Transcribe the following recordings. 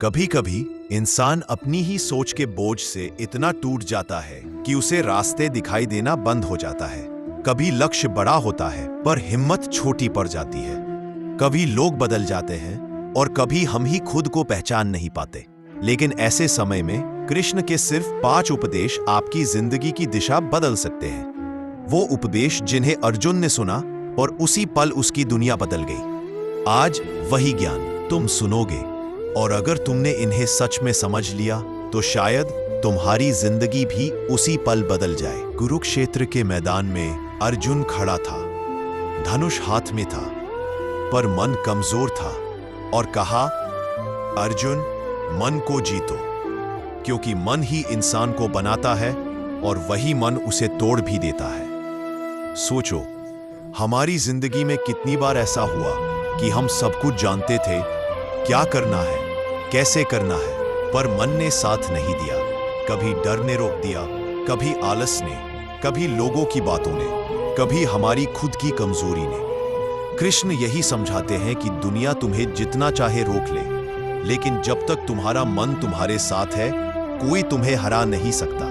कभी कभी इंसान अपनी ही सोच के बोझ से इतना टूट जाता है कि उसे रास्ते दिखाई देना बंद हो जाता है। कभी लक्ष्य बड़ा होता है पर हिम्मत छोटी पड़ जाती है। कभी लोग बदल जाते हैं और कभी हम ही खुद को पहचान नहीं पाते। लेकिन ऐसे समय में कृष्ण के सिर्फ 5 उपदेश आपकी जिंदगी की दिशा बदल सकते हैं। वो उपदेश जिन्हें अर्जुन ने सुना और उसी पल उसकी दुनिया बदल गई। आज वही ज्ञान तुम सुनोगे और अगर तुमने इन्हें सच में समझ लिया तो शायद तुम्हारी जिंदगी भी उसी पल बदल जाए। कुरुक्षेत्र के मैदान में अर्जुन खड़ा था, धनुष हाथ में था, पर मन कमजोर था और कहा, अर्जुन, मन को जीतो, क्योंकि मन ही इंसान को बनाता है और वही मन उसे तोड़ भी देता है। सोचो, हमारी जिंदगी में कितनी बार ऐसा हुआ कि हम सब कुछ जानते थे, क्या करना है, कैसे करना है, पर मन ने साथ नहीं दिया। कभी डर ने रोक दिया, कभी आलस ने, कभी लोगों की बातों ने, कभी हमारी खुद की कमजोरी ने। कृष्ण यही समझाते हैं कि दुनिया तुम्हें जितना चाहे रोक ले, लेकिन जब तक तुम्हारा मन तुम्हारे साथ है, कोई तुम्हें हरा नहीं सकता।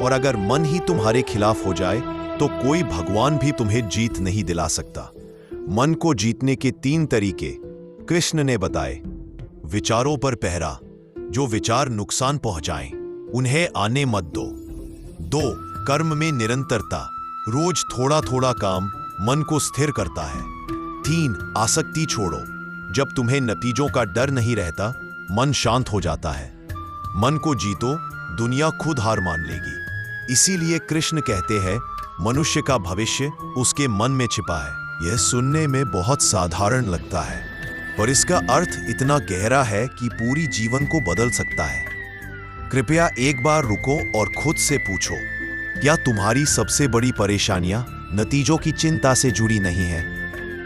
और अगर मन ही तुम्हारे खिलाफ हो जाए तो कोई भगवान भी तुम्हें जीत नहीं दिला सकता। मन को जीतने के 3 तरीके कृष्ण ने बताए। विचारों पर पहरा, जो विचार नुकसान पहुंचाएं उन्हें आने मत दो। 2 कर्म में निरंतरता, रोज थोड़ा थोड़ा काम मन को स्थिर करता है। 3 आसक्ति छोड़ो, जब तुम्हें नतीजों का डर नहीं रहता, मन शांत हो जाता है। मन को जीतो, दुनिया खुद हार मान लेगी। इसीलिए कृष्ण कहते हैं, मनुष्य का भविष्य उसके मन में छिपा है। यह सुनने में बहुत साधारण लगता है, पर इसका अर्थ इतना गहरा है कि पूरी जीवन को बदल सकता है। कृपया एक बार रुको और खुद से पूछो, क्या तुम्हारी सबसे बड़ी परेशानियां नतीजों की चिंता से जुड़ी नहीं है?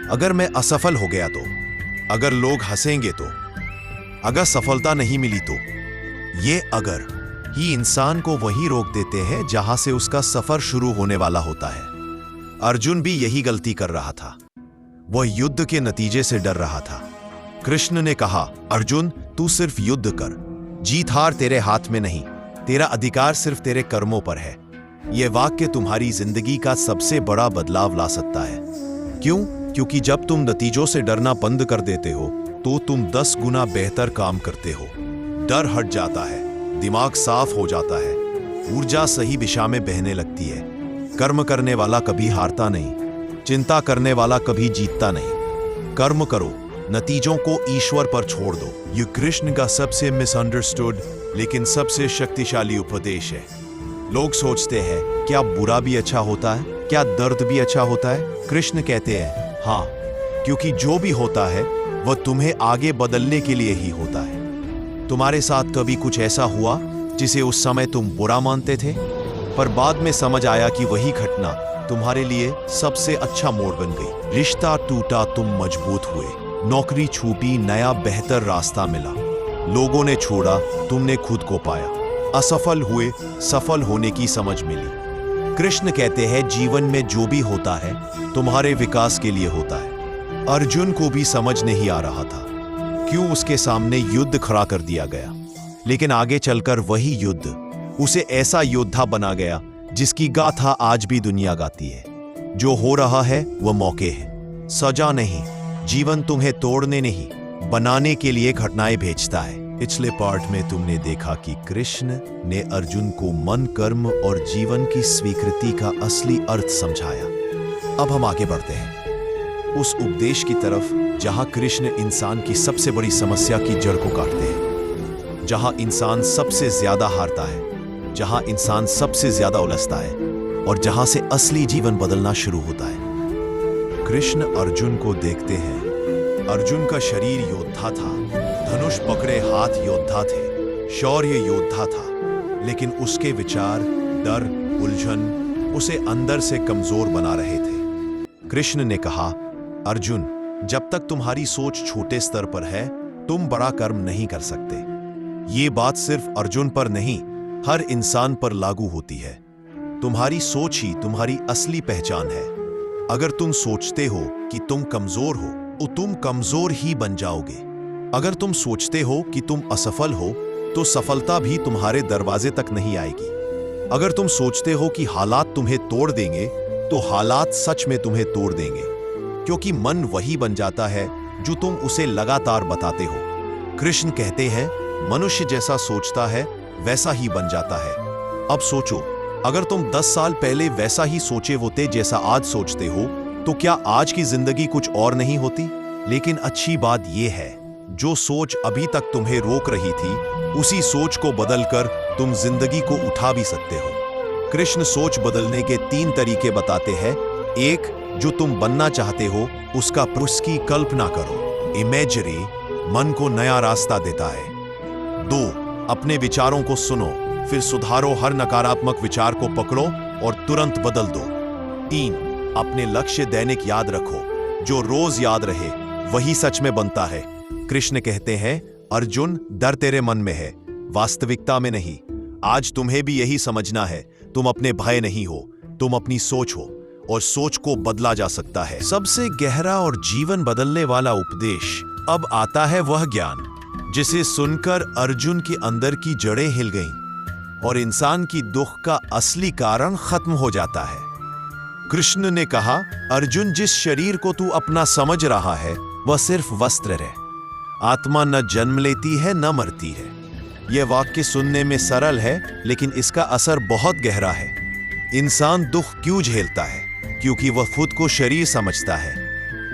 अगर मैं असफल हो गया तो, अगर लोग हंसेंगे तो, अगर सफलता नहीं मिली तो, ये अगर ही इंसान को वहीं रोक देते हैं जहां से उसका सफर शुरू होने वाला होता है। अर्जुन भी यही गलती कर रहा था। वह युद्ध के नतीजे से डर रहा था। कृष्ण ने कहा, अर्जुन, तू सिर्फ युद्ध कर, जीत हार तेरे हाथ में नहीं, तेरा अधिकार सिर्फ तेरे कर्मों पर है। यह वाक्य तुम्हारी जिंदगी का सबसे बड़ा बदलाव ला सकता है। क्यों? क्योंकि जब तुम नतीजों से डरना बंद कर देते हो तो तुम 10 गुना बेहतर काम करते हो। डर हट जाता है, दिमाग साफ हो जाता है, ऊर्जा सही दिशा में बहने लगती है। कर्म करने वाला कभी हारता नहीं, चिंता करने वाला कभी जीतता नहीं। कर्म करो, नतीजों को ईश्वर पर छोड़ दो। ये कृष्ण का सबसे मिसअंडरस्टूड लेकिन सबसे शक्तिशाली उपदेश है। लोग सोचते हैं, क्या बुरा भी अच्छा होता है? क्या दर्द भी अच्छा होता है? कृष्ण कहते हैं, हाँ, क्योंकि जो भी होता है वह तुम्हें आगे बदलने के लिए ही होता है। तुम्हारे साथ कभी कुछ ऐसा हुआ जिसे उस समय तुम बुरा मानते थे, पर बाद में समझ आया कि वही घटना तुम्हारे लिए सबसे अच्छा मोड़ बन गई। रिश्ता टूटा, तुम मजबूत हुए। नौकरी छूटी, नया बेहतर रास्ता मिला। लोगों ने छोड़ा, तुमने खुद को पाया। असफल हुए, सफल होने की समझ मिली। कृष्ण कहते हैं, जीवन में जो भी होता है तुम्हारे विकास के लिए होता है। अर्जुन को भी समझ नहीं आ रहा था क्यों उसके सामने युद्ध खड़ा कर दिया गया, लेकिन आगे चलकर वही युद्ध उसे ऐसा योद्धा बना गया जिसकी गाथा आज भी दुनिया गाती है। जो हो रहा है वह मौके है, सजा नहीं। जीवन तुम्हें तोड़ने नहीं, बनाने के लिए घटनाएं भेजता है। पिछले पार्ट में तुमने देखा कि कृष्ण ने अर्जुन को मन, कर्म और जीवन की स्वीकृति का असली अर्थ समझाया। अब हम आगे बढ़ते हैं उस उपदेश की तरफ जहां कृष्ण इंसान की सबसे बड़ी समस्या की जड़ को काटते हैं, जहां इंसान सबसे ज्यादा हारता है, जहां इंसान सबसे ज्यादा उलझता है और जहां से असली जीवन बदलना शुरू होता है। कृष्ण अर्जुन को देखते हैं। अर्जुन का शरीर योद्धा था, धनुष पकड़े हाथ योद्धा थे, शौर्य योद्धा था, लेकिन उसके विचार, डर, उलझन उसे अंदर से कमजोर बना रहे थे। कृष्ण ने कहा, अर्जुन, जब तक तुम्हारी सोच छोटे स्तर पर है, तुम बड़ा कर्म नहीं कर सकते। ये बात सिर्फ अर्जुन पर नहीं, हर इंसान पर लागू होती है। तुम्हारी सोच ही तुम्हारी असली पहचान है। अगर तुम सोचते हो कि तुम कमजोर हो तो तुम कमजोर ही बन जाओगे। अगर तुम सोचते हो कि तुम असफल हो तो सफलता भी तुम्हारे दरवाजे तक नहीं आएगी। अगर तुम सोचते हो कि हालात तुम्हें तोड़ देंगे तो हालात सच में तुम्हें तोड़ देंगे, क्योंकि मन वही बन जाता है जो तुम उसे लगातार बताते हो। कृष्ण कहते हैं, मनुष्य जैसा सोचता है वैसा ही बन जाता है। अब सोचो, अगर तुम 10 साल पहले वैसा ही सोचे होते जैसा आज सोचते हो तो क्या आज की जिंदगी कुछ और नहीं होती? लेकिन अच्छी बात यह है, जो सोच अभी तक तुम्हें रोक रही थी उसी सोच को बदलकर तुम जिंदगी को उठा भी सकते हो। कृष्ण सोच बदलने के 3 तरीके बताते हैं। 1, जो तुम बनना चाहते हो उसकी कल्पना करो, इमेजरी मन को नया रास्ता देता है। 2, अपने विचारों को सुनो, फिर सुधारो, हर नकारात्मक विचार को पकड़ो और तुरंत बदल दो। 3, अपने लक्ष्य दैनिक याद रखो, जो रोज याद रहे वही सच में बनता है। कृष्ण कहते हैं, अर्जुन, डर तेरे मन में है, वास्तविकता में नहीं। आज तुम्हें भी यही समझना है, तुम अपने भय नहीं हो, तुम अपनी सोच हो, और सोच को बदला जा सकता है। सबसे गहरा और जीवन बदलने वाला उपदेश अब आता है, वह ज्ञान जिसे सुनकर अर्जुन के अंदर की जड़ें हिल गईं और इंसान की दुख का असली कारण खत्म हो जाता है। कृष्ण ने कहा, अर्जुन, जिस शरीर को तू अपना समझ रहा है वह सिर्फ वस्त्र है। आत्मा न जन्म लेती है न मरती है। यह वाक्य सुनने में सरल है लेकिन इसका असर बहुत गहरा है। इंसान दुख क्यों झेलता है? क्योंकि वह खुद को शरीर समझता है।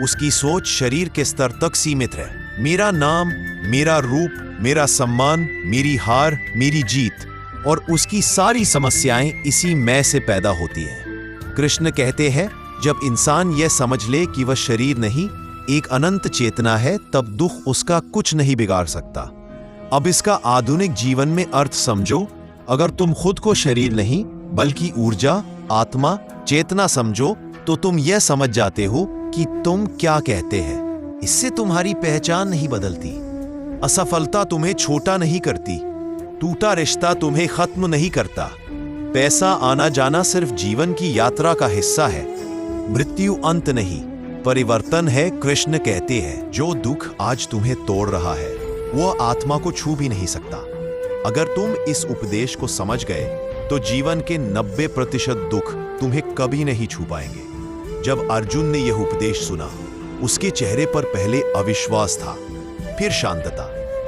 उसकी सोच शरीर के स्तर तक सीमित है। मेरा नाम, मेरा रूप, मेरा सम्मान, मेरी हार, मेरी जीत, और उसकी सारी समस्याएं इसी मैं से पैदा होती हैं। कृष्ण कहते हैं, जब इंसान यह समझ ले कि वह शरीर नहीं, एक अनंत चेतना है, तब दुख उसका कुछ नहीं बिगाड़ सकता। अब इसका आधुनिक जीवन में अर्थ समझो। अगर तुम खुद को शरीर नहीं बल्कि ऊर्जा, आत्मा, चेतना समझो तो तुम यह समझ जाते हो कि तुम क्या कहते हैं। इससे तुम्हारी पहचान नहीं बदलती। असफलता तुम्हें छोटा नहीं करती। टूटा रिश्ता तुम्हें खत्म नहीं करता। पैसा आना जाना सिर्फ जीवन की यात्रा का हिस्सा है। मृत्यु अंत नहीं, परिवर्तन है। कृष्ण कहते हैं, जो दुख आज तुम्हें तोड़ रहा है वो आत्मा को छू भी नहीं सकता। अगर तुम इस उपदेश को समझ गए तो जीवन के 90% दुख तुम्हें कभी नहीं छू पाएंगे। जब अर्जुन ने यह उपदेश सुना, उसके चेहरे पर पहले अविश्वास था, फिर शांतता,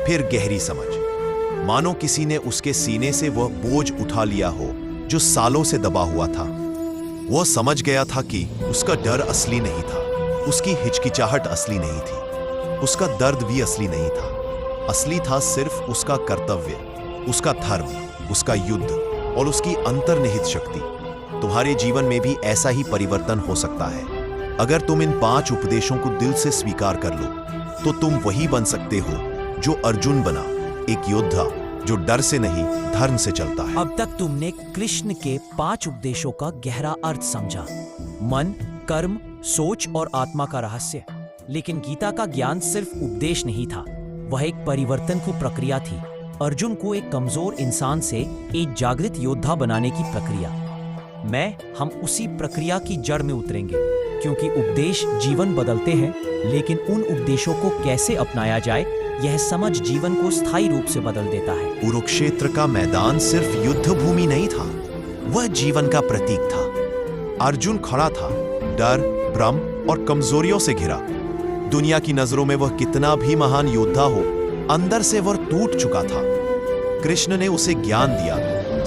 फिर गहरी समझ। मानो किसी ने उसके सीने से वह बोझ उठा लिया हो जो सालों से दबा हुआ था। वह समझ गया था कि उसका डर असली नहीं था, उसकी हिचकिचाहट असली नहीं थी, उसका दर्द भी असली नहीं था। असली था सिर्फ उसका कर्तव्य, उसका धर्म, उसका युद्ध और उसकी अंतर्निहित शक्ति। तुम्हारे जीवन में भी ऐसा ही परिवर्तन हो सकता है। अगर तुम इन 5 उपदेशों को दिल से स्वीकार कर लो तो तुम वही बन सकते हो जो अर्जुन बना, एक योद्धा जो डर से नहीं धर्म से चलता है। अब तक तुमने कृष्ण के 5 उपदेशों का गहरा अर्थ समझा, मन, कर्म, सोच और आत्मा का रहस्य। लेकिन गीता का ज्ञान सिर्फ उपदेश नहीं था, वह एक परिवर्तन की प्रक्रिया थी। अर्जुन को एक कमजोर इंसान से एक जागृत योद्धा बनाने की प्रक्रिया। हम उसी प्रक्रिया की जड़ में उतरेंगे, क्योंकि उपदेश जीवन बदलते हैं, लेकिन उन उपदेशों को कैसे अपनाया जाए यह समझ जीवन को स्थायी रूप से बदल देता है। कुरुक्षेत्र का मैदान सिर्फ युद्ध भूमि नहीं था, वह जीवन का प्रतीक था। अर्जुन खड़ा था, डर, भ्रम और कमजोरियों से घिरा। दुनिया की नजरों में वह कितना भी महान योद्धा हो, अंदर से वह टूट चुका था। कृष्ण ने उसे ज्ञान दिया,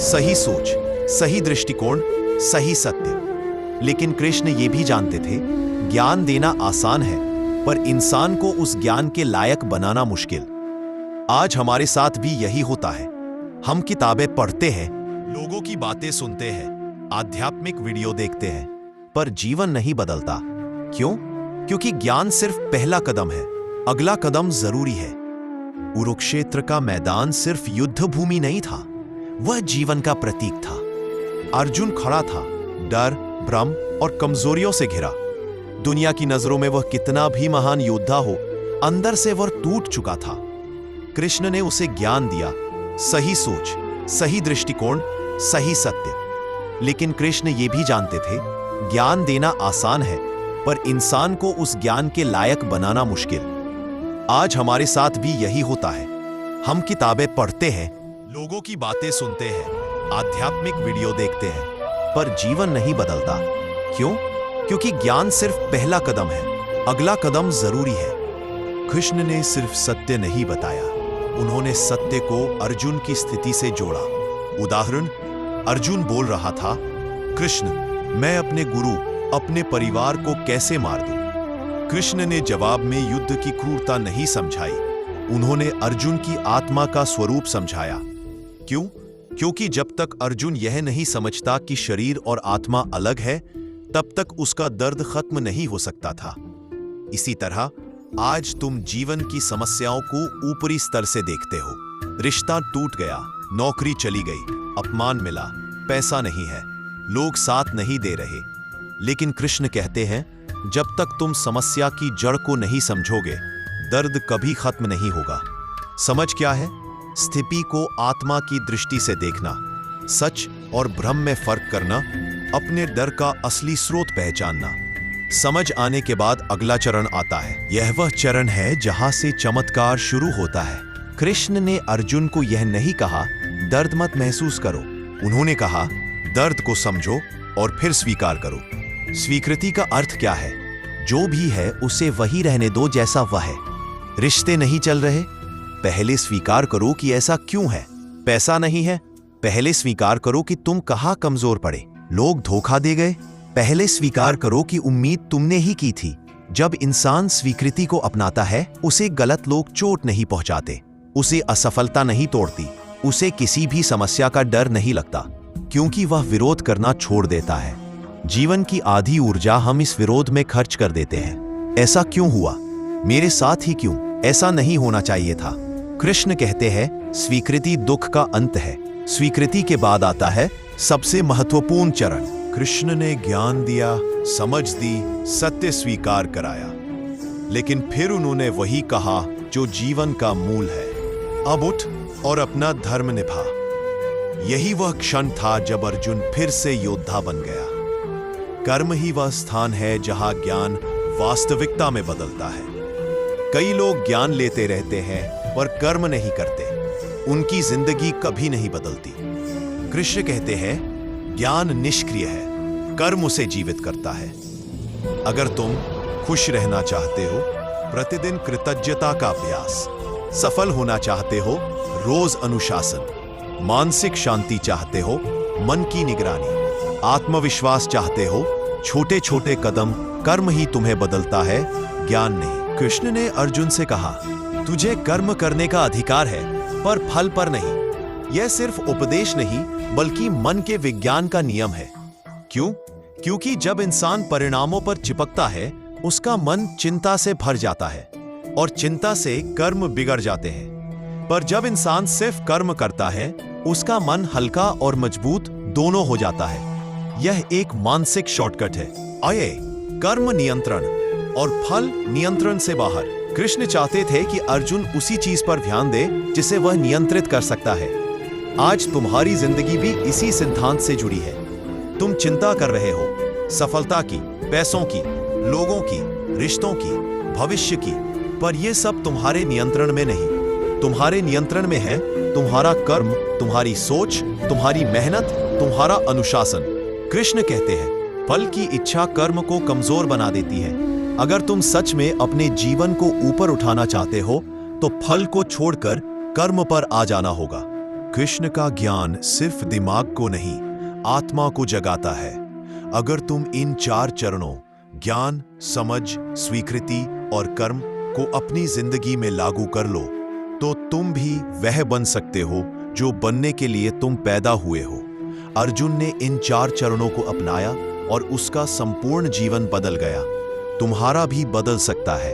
सही सोच, सही दृष्टिकोण, सही सत्य। लेकिन कृष्ण ये भी जानते थे, ज्ञान देना आसान है पर इंसान को उस ज्ञान के लायक बनाना मुश्किल। आज हमारे साथ भी यही होता है। हम किताबें पढ़ते हैं, लोगों की बातें सुनते हैं, आध्यात्मिक वीडियो देखते हैं, पर जीवन नहीं बदलता। क्यों? क्योंकि ज्ञान सिर्फ पहला कदम है, अगला कदम जरूरी है। कुरुक्षेत्र का मैदान सिर्फ युद्ध भूमि नहीं था, वह जीवन का प्रतीक था। अर्जुन खड़ा था, डर, भ्रम और कमजोरियों से घिरा। दुनिया की नजरों में वह कितना भी महान योद्धा हो, अंदर से वह टूट चुका था। कृष्ण ने उसे ज्ञान दिया, सही सोच, सही दृष्टिकोण, सही सत्य। लेकिन कृष्ण ये भी जानते थे, ज्ञान देना आसान है पर इंसान को उस ज्ञान के लायक बनाना मुश्किल। आज हमारे साथ भी यही होता है। हम किताबें पढ़ते हैं, लोगों की बातें सुनते हैं, आध्यात्मिक वीडियो देखते हैं, पर जीवन नहीं बदलता। क्यों? क्योंकि ज्ञान सिर्फ पहला कदम है, अगला कदम जरूरी है। कृष्ण ने सिर्फ सत्य नहीं बताया, उन्होंने सत्य को अर्जुन की स्थिति से जोड़ा। उदाहरण, अर्जुन बोल रहा था, कृष्ण, मैं अपने गुरु, अपने परिवार को कैसे मार दूं? कृष्ण ने जवाब में युद्ध की क्रूरता नहीं समझाई, उन्होंने अर्जुन की आत्मा का स्वरूप समझाया। क्यों? क्योंकि जब तक अर्जुन यह नहीं समझता कि शरीर और आत्मा अलग है, तब तक उसका दर्द खत्म नहीं हो सकता था। इसी तरह आज तुम जीवन की समस्याओं को ऊपरी स्तर से देखते हो। रिश्ता टूट गया, नौकरी चली गई, अपमान मिला, पैसा नहीं है, लोग साथ नहीं दे रहे। लेकिन कृष्ण कहते हैं, जब तक तुम समस्या की जड़ को नहीं समझोगे, दर्द कभी खत्म नहीं होगा। समझ क्या है? स्थिति को आत्मा की दृष्टि से देखना, सच और भ्रम में फर्क करना, अपने डर का असली स्रोत पहचानना। समझ आने के बाद अगला चरण आता है। यह वह चरण है जहां से चमत्कार शुरू होता है। कृष्ण ने अर्जुन को यह नहीं कहा, दर्द मत महसूस करो। उन्होंने कहा, दर्द को समझो और फिर स्वीकार करो। स्वीकृति का अर्थ क्या है? जो भी है उसे वही रहने दो जैसा वह है। रिश्ते नहीं चल रहे, पहले स्वीकार करो कि ऐसा क्यों है। पैसा नहीं है, पहले स्वीकार करो कि तुम कहां कमजोर पड़े। लोग धोखा दे गए, पहले स्वीकार करो कि उम्मीद तुमने ही की थी। जब इंसान स्वीकृति को अपनाता है, उसे गलत लोग चोट नहीं पहुंचाते, उसे असफलता नहीं तोड़ती, उसे किसी भी समस्या का डर नहीं लगता, क्योंकि वह विरोध करना छोड़ देता है। जीवन की आधी ऊर्जा हम इस विरोध में खर्च कर देते हैं। ऐसा क्यों हुआ? मेरे साथ ही क्यों? ऐसा नहीं होना चाहिए था। कृष्ण कहते हैं, स्वीकृति दुख का अंत है। स्वीकृति के बाद आता है सबसे महत्वपूर्ण चरण। कृष्ण ने ज्ञान दिया, समझ दी, सत्य स्वीकार कराया, लेकिन फिर उन्होंने वही कहा जो जीवन का मूल है, अब उठ और अपना धर्म निभा। यही वह क्षण था जब अर्जुन फिर से योद्धा बन गया। कर्म ही वह स्थान है जहां ज्ञान वास्तविकता में बदलता है। कई लोग ज्ञान लेते रहते हैं पर कर्म नहीं करते, उनकी जिंदगी कभी नहीं बदलती। कृष्ण कहते हैं, ज्ञान निष्क्रिय है, कर्म उसे जीवित करता है। अगर तुम खुश रहना चाहते हो, प्रतिदिन कृतज्ञता का अभ्यास, सफल होना चाहते हो, रोज अनुशासन, मानसिक शांति चाहते हो, मन की निगरानी, आत्मविश्वास चाहते हो, छोटे छोटे कदम, कर्म ही तुम्हें बदलता है, ज्ञान नहीं। कृष्ण ने अर्जुन से कहा, तुझे कर्म करने का अधिकार है, पर फल पर नहीं। यह सिर्फ उपदेश नहीं, बल्कि मन के विज्ञान का नियम है। क्यों? क्योंकि जब इंसान परिणामों पर चिपकता है, उसका मन चिंता से भर जाता है और चिंता से कर्म बिगड़ जाते हैं। पर जब इंसान सिर्फ कर्म करता है, उसका मन हल्का और मजबूत दोनों हो जाता है। यह एक मानसिक शॉर्टकट है। आइए, कर्म नियंत्रण और फल नियंत्रण से बाहर। कृष्ण चाहते थे कि अर्जुन उसी चीज पर ध्यान दे जिसे वह नियंत्रित कर सकता है। आज तुम्हारी जिंदगी भी इसी सिद्धांत से जुड़ी है। तुम चिंता कर रहे हो सफलता की, पैसों की, लोगों की, रिश्तों की, भविष्य की, पर यह सब तुम्हारे नियंत्रण में नहीं। तुम्हारे नियंत्रण में है तुम्हारा कर्म, तुम्हारी सोच, तुम्हारी मेहनत, तुम्हारा अनुशासन। कृष्ण कहते हैं, फल की इच्छा कर्म को कमजोर बना देती है। अगर तुम सच में अपने जीवन को ऊपर उठाना चाहते हो, तो फल को छोड़कर कर्म पर आ जाना होगा। कृष्ण का ज्ञान सिर्फ दिमाग को नहीं, आत्मा को जगाता है। अगर तुम इन 4 चरणों, ज्ञान, समझ, स्वीकृति और कर्म को अपनी जिंदगी में लागू कर लो, तो तुम भी वह बन सकते हो जो बनने के लिए तुम पैदा हुए हो। अर्जुन ने इन 4 चरणों को अपनाया और उसका संपूर्ण जीवन बदल गया। तुम्हारा भी बदल सकता है,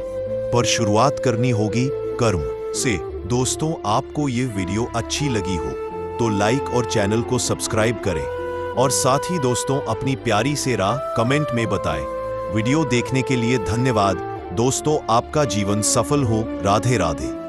पर शुरुआत करनी होगी कर्म से। दोस्तों, आपको ये वीडियो अच्छी लगी हो तो लाइक और चैनल को सब्सक्राइब करें, और साथ ही दोस्तों अपनी प्यारी सी राय कमेंट में बताएं। वीडियो देखने के लिए धन्यवाद। दोस्तों, आपका जीवन सफल हो। राधे राधे।